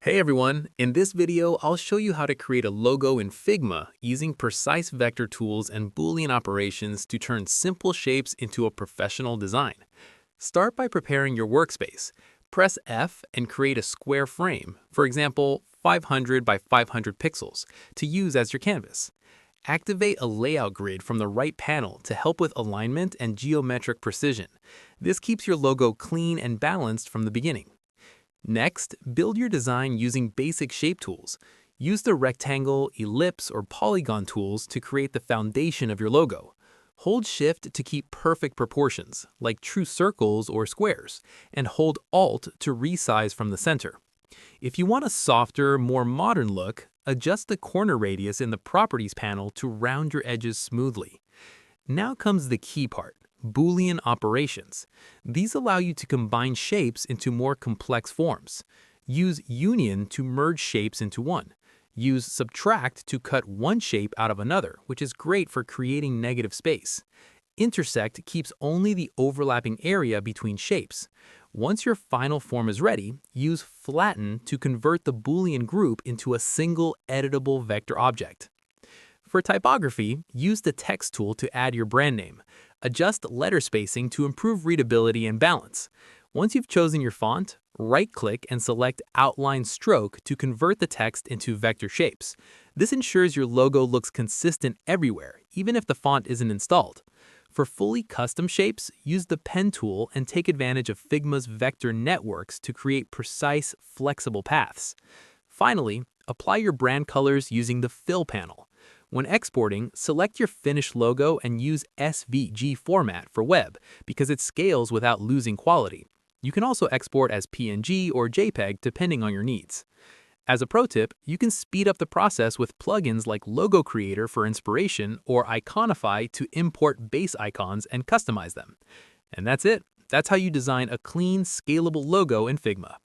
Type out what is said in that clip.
Hey everyone, in this video I'll show you how to create a logo in Figma using precise vector tools and boolean operations to turn simple shapes into a professional design. Start by preparing your workspace. Press F and create a square frame, for example 500 by 500 pixels, to use as your canvas. Activate a layout grid from the right panel to help with alignment and geometric precision. This keeps your logo clean and balanced from the beginning. Next, build your design using basic shape tools. Use the rectangle, ellipse, or polygon tools to create the foundation of your logo. Hold Shift to keep perfect proportions, like true circles or squares, and hold Alt to resize from the center. If you want a softer, more modern look, adjust the corner radius in the Properties panel to round your edges smoothly. Now comes the key part. Boolean operations. These allow you to combine shapes into more complex forms. Use union to merge shapes into one. Use subtract to cut one shape out of another, which is great for creating negative space. Intersect keeps only the overlapping area between shapes. Once your final form is ready, use flatten to convert the Boolean group into a single editable vector object. For typography, use the text tool to add your brand name. Adjust letter spacing to improve readability and balance. Once you've chosen your font, right-click and select Outline Stroke to convert the text into vector shapes. This ensures your logo looks consistent everywhere, even if the font isn't installed. For fully custom shapes, use the Pen tool and take advantage of Figma's vector networks to create precise, flexible paths. Finally, apply your brand colors using the Fill panel. When exporting, select your finished logo and use SVG format for web because it scales without losing quality. You can also export as PNG or JPEG depending on your needs. As a pro tip, you can speed up the process with plugins like Logo Creator for inspiration or Iconify to import base icons and customize them. And that's it. That's how you design a clean, scalable logo in Figma.